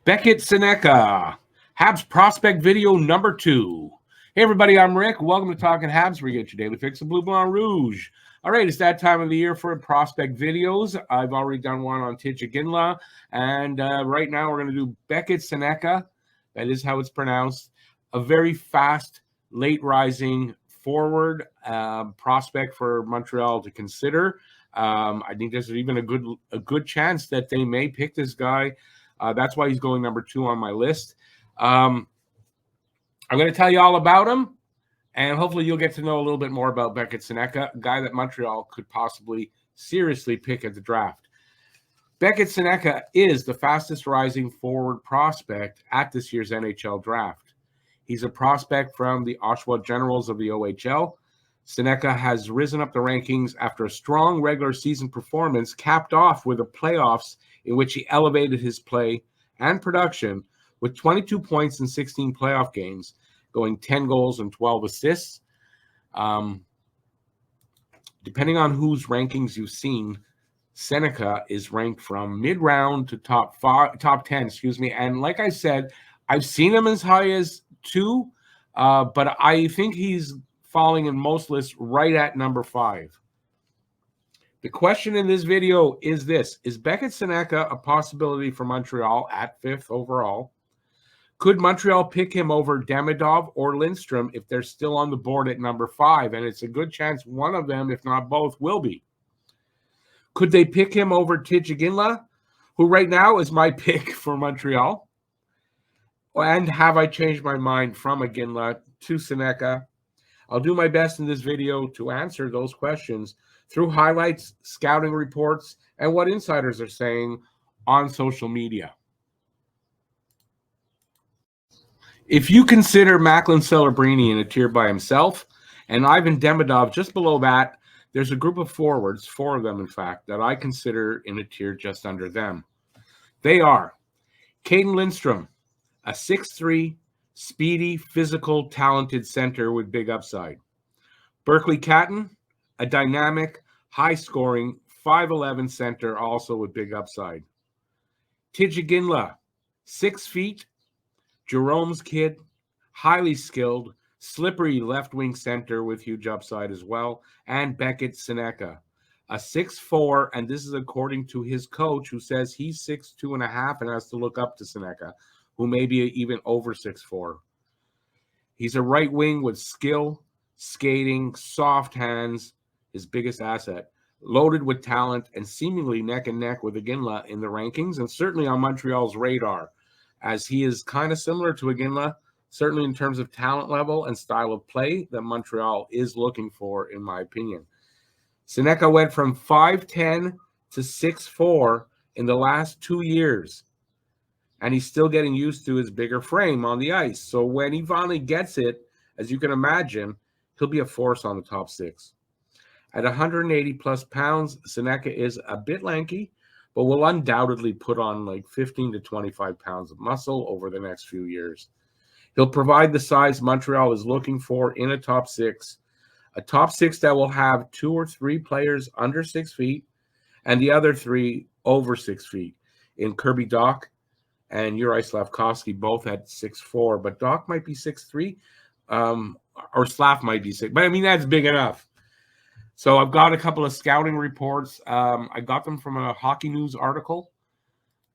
Beckett Sennecke, Habs prospect video number 2. Hey everybody, I'm Rick. Welcome to Talking Habs, where you get your daily fix of Blue Blanc Rouge. All right, it's that time of the year for prospect videos. I've already done one on Tijagila, and right now we're going to do Beckett Sennecke. That is how it's pronounced. A very fast, late rising forward prospect for Montreal to consider. I think there's even a good chance that they may pick this guy. That's why he's going number 2 on my list. I'm going to tell you all about him, and hopefully you'll get to know a little bit more about Beckett Sennecke, a guy that Montreal could possibly seriously pick at the draft. Beckett Sennecke is the fastest rising forward prospect at this year's NHL draft. He's a prospect from the Oshawa Generals of the OHL. Sennecke has risen up the rankings after a strong regular season performance capped off with the playoffs in which he elevated his play and production with 22 points in 16 playoff games, going 10 goals and 12 assists. Depending on whose rankings you've seen, Sennecke is ranked from mid-round to top 10, And like I said, I've seen him as high as 2, but I think he's falling in most lists right at number 5. The question in this video is this: is Beckett Sennecke a possibility for Montreal at 5th overall? Could Montreal pick him over Demidov or Lindstrom if they're still on the board at number 5? And it's a good chance one of them, if not both, will be. Could they pick him over Tijagila, who right now is my pick for Montreal? And have I changed my mind from Iginla to Sennecke? I'll do my best in this video to answer those questions through highlights, scouting reports, and what insiders are saying on social media. If you consider Macklin Celebrini in a tier by himself and Ivan Demidov just below that, there's a group of forwards, 4 of them in fact, that I consider in a tier just under them. They are Caden Lindstrom, a 6'3", speedy, physical, talented center with big upside. Berkeley Catton, a dynamic, high-scoring, 5'11" center also with big upside. Tijagila, 6 feet, Jerome's kid, highly skilled, slippery left-wing center with huge upside as well. And Beckett Sennecke, a 6'4", and this is according to his coach, who says he's 6'2.5" and has to look up to Sennecke, who may be even over 6'4". He's a right wing with skill, skating, soft hands, his biggest asset, loaded with talent, and seemingly neck and neck with Iginla in the rankings, and certainly on Montreal's radar, as he is kind of similar to Iginla, certainly in terms of talent level and style of play that Montreal is looking for, in my opinion. Sennecke went from 5'10" to 6'4" in the last 2 years, and he's still getting used to his bigger frame on the ice. So when he finally gets it, as you can imagine, he'll be a force on the top 6. At 180-plus pounds, Sennecke is a bit lanky, but will undoubtedly put on like 15 to 25 pounds of muscle over the next few years. He'll provide the size Montreal is looking for in a top 6 that will have 2 or 3 players under 6 feet and the other 3 over 6 feet in Kirby Dach and Juraj Slafkovsky, both at 6'4", but Dach might be 6'3", or Slav might be 6, but I mean, that's big enough. So I've got a couple of scouting reports. I got them from a Hockey News article,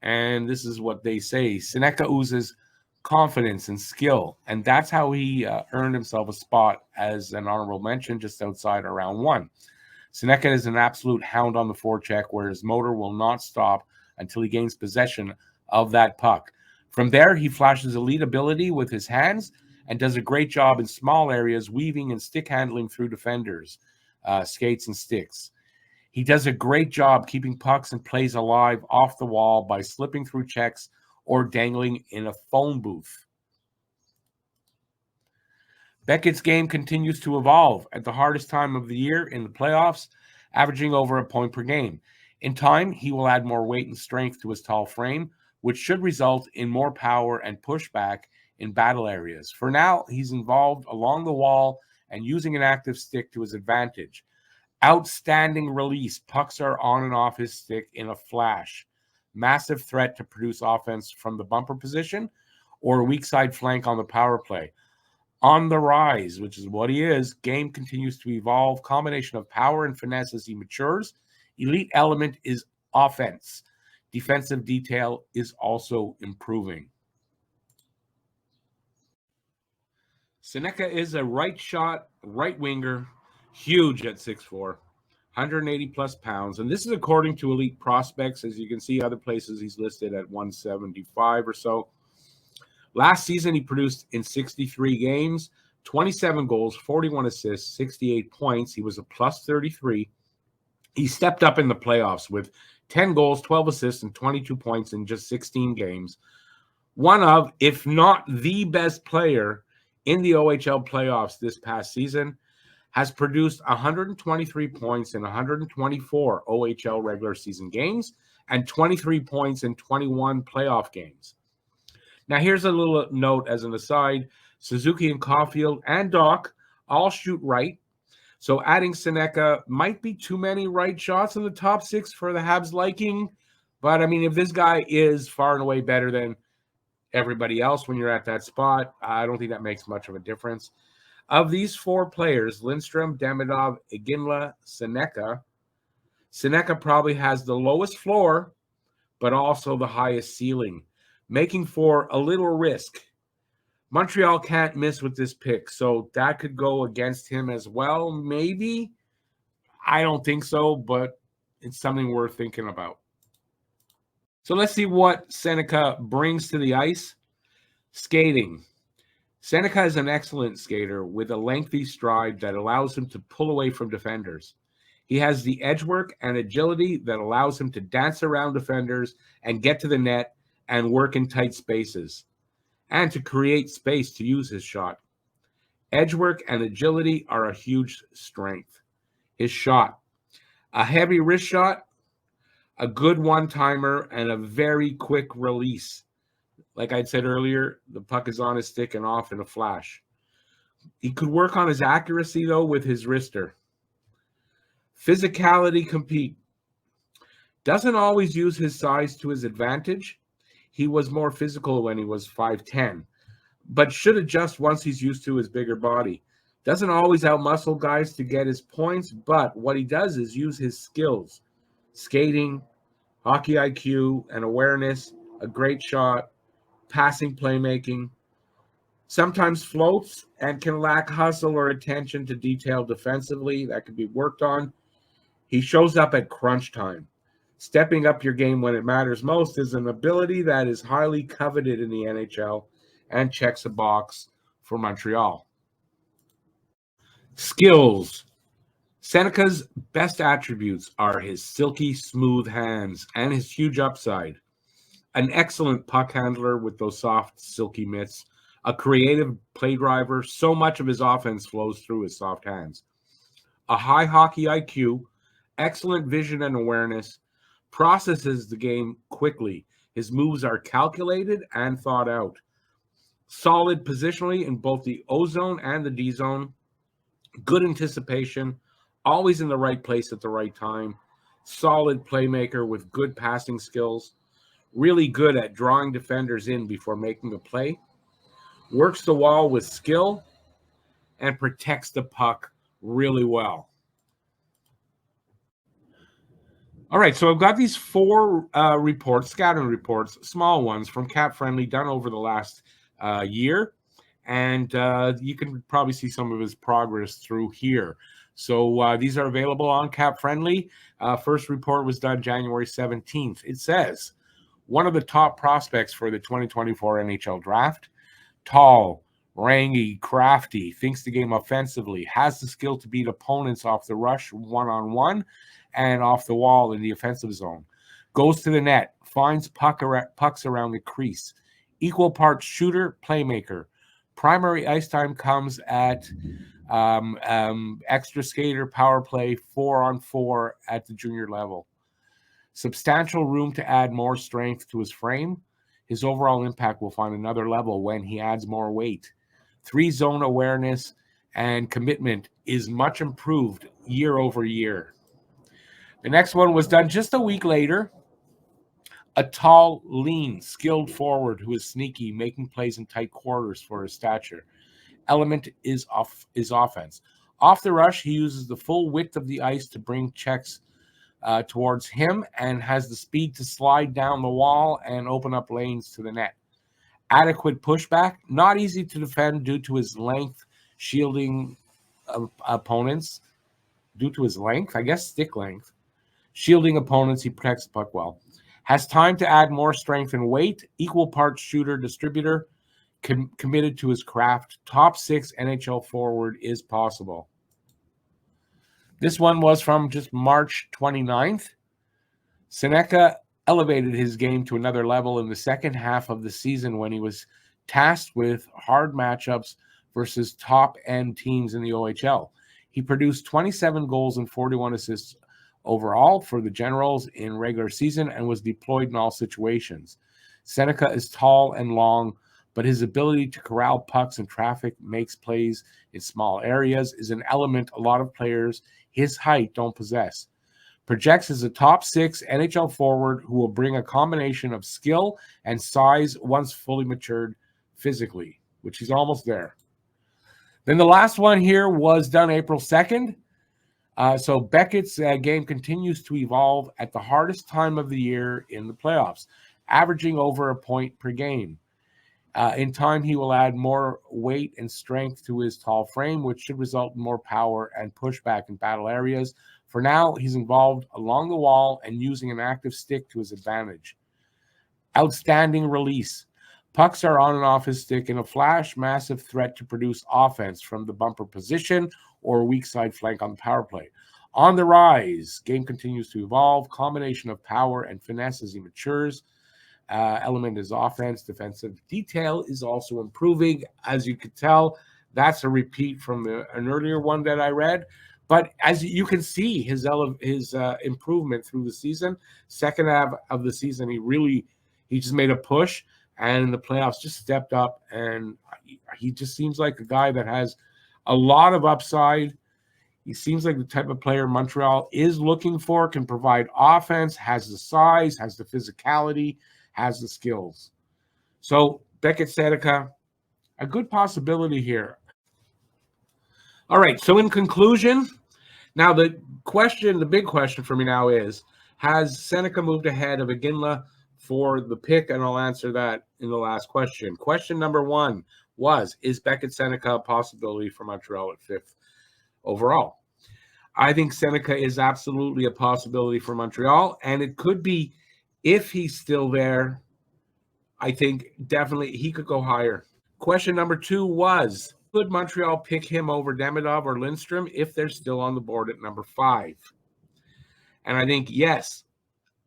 and this is what they say. Sennecke oozes confidence and skill, and that's how he earned himself a spot as an honorable mention just outside of round 1. Sennecke is an absolute hound on the forecheck, where his motor will not stop until he gains possession of that puck. From there, he flashes elite ability with his hands and does a great job in small areas, weaving and stick handling through defenders, skates and sticks. He does a great job keeping pucks and plays alive off the wall by slipping through checks or dangling in a phone booth. Beckett's game continues to evolve at the hardest time of the year in the playoffs, averaging over a point per game. In time, he will add more weight and strength to his tall frame, which should result in more power and pushback in battle areas. For now, he's involved along the wall and using an active stick to his advantage. Outstanding release. Pucks are on and off his stick in a flash. massive threat to produce offense from the bumper position or weak side flank on the power play. On the rise, which is what he is, game continues to evolve. Combination of power and finesse as he matures. Elite element is offense. Defensive detail is also improving. Sennecke is a right shot, right winger, huge at 6'4", 180 plus pounds. And this is according to Elite Prospects. As you can see, other places he's listed at 175 or so. Last season, he produced in 63 games, 27 goals, 41 assists, 68 points. He was a plus 33. He stepped up in the playoffs with 10 goals, 12 assists, and 22 points in just 16 games. One of, if not the best player in the OHL playoffs this past season, has produced 123 points in 124 OHL regular season games and 23 points in 21 playoff games. Now, here's a little note as an aside. Suzuki and Caulfield and Doc all shoot right. So adding Sennecke might be too many right shots in the top six for the Habs' liking. But, I mean, if this guy is far and away better than everybody else when you're at that spot, I don't think that makes much of a difference. Of these four players, Lindstrom, Demidov, Iginla, Sennecke probably has the lowest floor, but also the highest ceiling, making for a little risk. Montreal can't miss with this pick, so that could go against him as well. Maybe. I don't think so, but it's something worth thinking about. So let's see what Sennecke brings to the ice. Skating. Sennecke is an excellent skater with a lengthy stride that allows him to pull away from defenders. He has the edge work and agility that allows him to dance around defenders and get to the net and work in tight spaces, and to create space to use his shot. Edge work and agility are a huge strength. His shot, a heavy wrist shot, a good one-timer, and a very quick release. Like I said earlier, the puck is on his stick and off in a flash. He could work on his accuracy, though, with his wrister. Physicality, compete. Doesn't always use his size to his advantage. He was more physical when he was 5'10", but should adjust once he's used to his bigger body. Doesn't always outmuscle guys to get his points, but what he does is use his skills. Skating, hockey IQ, and awareness, a great shot, passing, playmaking. Sometimes floats and can lack hustle or attention to detail defensively. That could be worked on. He shows up at crunch time. Stepping up your game when it matters most is an ability that is highly coveted in the NHL and checks a box for Montreal. Skills. Sennecke's best attributes are his silky smooth hands and his huge upside. An excellent puck handler with those soft, silky mitts. A creative play driver. So much of his offense flows through his soft hands. A high hockey IQ. Excellent vision and awareness. Processes the game quickly. His moves are calculated and thought out. Solid positionally in both the O zone and the D zone. Good anticipation. Always in the right place at the right time. Solid playmaker with good passing skills. Really good at drawing defenders in before making a play. Works the wall with skill and protects the puck really well. All right, so I've got these four reports, scouting reports, small ones from Cap Friendly done over the last year. And you can probably see some of his progress through here. So these are available on Cap Friendly. First report was done January 17th. It says, one of the top prospects for the 2024 NHL draft, tall, rangy, crafty, thinks the game offensively, has the skill to beat opponents off the rush one-on-one and off the wall in the offensive zone. Goes to the net, finds pucks around the crease. Equal parts shooter, playmaker. Primary ice time comes at extra skater, power play, 4-on-4 at the junior level. Substantial room to add more strength to his frame. His overall impact will find another level when he adds more weight. 3-zone awareness and commitment is much improved year over year. The next one was done just a week later A tall, lean, skilled forward who is sneaky, making plays in tight quarters for his stature. Element is offense. Off the rush, he uses the full width of the ice to bring checks towards him and has the speed to slide down the wall and open up lanes to the net. Adequate pushback, not easy to defend due to his length, shielding opponents. Due to his length, I guess stick length. Shielding opponents, he protects the puck well. Has time to add more strength and weight. Equal parts shooter, distributor. Committed to his craft. Top 6 NHL forward is possible. This one was from just March 29th. Sennecke elevated his game to another level in the second half of the season when he was tasked with hard matchups versus top-end teams in the OHL. He produced 27 goals and 41 assists overall for the Generals in regular season and was deployed in all situations. Sennecke is tall and long, but his ability to corral pucks in traffic, makes plays in small areas, is an element a lot of players his height don't possess. Projects as a top 6 NHL forward who will bring a combination of skill and size once fully matured physically, which he's almost there. Then the last one here was done April 2nd. So Beckett's game continues to evolve at the hardest time of the year in the playoffs, averaging over a point per game. In time, he will add more weight and strength to his tall frame, which should result in more power and pushback in battle areas. For now, he's involved along the wall and using an active stick to his advantage. Outstanding release. Pucks are on and off his stick in a flash, massive threat to produce offense from the bumper position or weak side flank on the power play. On the rise, game continues to evolve, combination of power and finesse as he matures. Element is offense, defensive detail is also improving. As you could tell, that's a repeat from an earlier one that I read. But as you can see, his improvement through the season. Second half of the season, he just made a push, and in the playoffs just stepped up, and he just seems like a guy that has a lot of upside. He seems like the type of player Montreal is looking for, can provide offense, has the size, has the physicality, has the skills. So Beckett Sennecke, a good possibility here. All right, so in conclusion, now the big question for me now is, has Sennecke moved ahead of Iginla for the pick? And I'll answer that in the last question. Question number 1 was, is Beckett Sennecke a possibility for Montreal at 5th overall? I think Sennecke is absolutely a possibility for Montreal, and it could be, if he's still there, I think definitely he could go higher. Question number 2 was, could Montreal pick him over Demidov or Lindstrom if they're still on the board at number 5? And I think yes.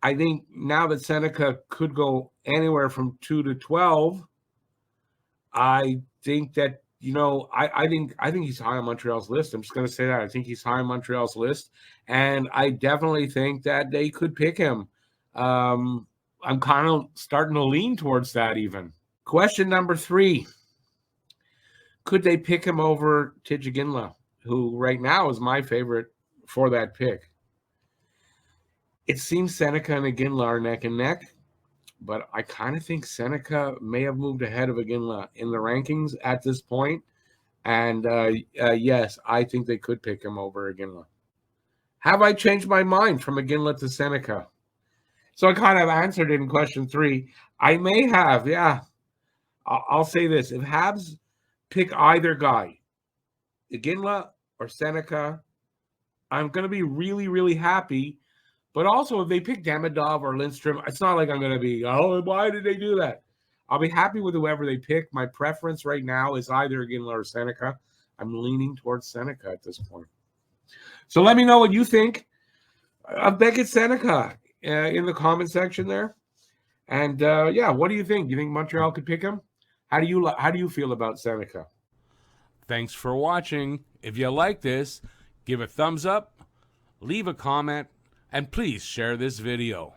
I think now that Sennecke could go anywhere from 2 to 12, I think that, I think he's high on Montreal's list. I'm just going to say that. I think he's high on Montreal's list, and I definitely think that they could pick him. I'm kind of starting to lean towards that even. Question number 3. Could they pick him over Iginla, who right now is my favorite for that pick? It seems Sennecke and Iginla are neck and neck, but I kind of think Sennecke may have moved ahead of Iginla in the rankings at this point. And yes, I think they could pick him over Iginla. Have I changed my mind from Iginla to Sennecke? So I kind of answered it in question 3. I may have, yeah. I'll say this. If Habs pick either guy, Iginla or Sennecke, I'm going to be really, really happy. But also, if they pick Demidov or Lindstrom, it's not like I'm going to be, oh, why did they do that? I'll be happy with whoever they pick. My preference right now is either Iginla or Sennecke. I'm leaning towards Sennecke at this point. So let me know what you think of Beckett Sennecke in the comment section there. And yeah, what do you think? Do you think Montreal could pick him? How do you feel about Sennecke? Thanks for watching. If you like this, give a thumbs up, leave a comment, and please share this video.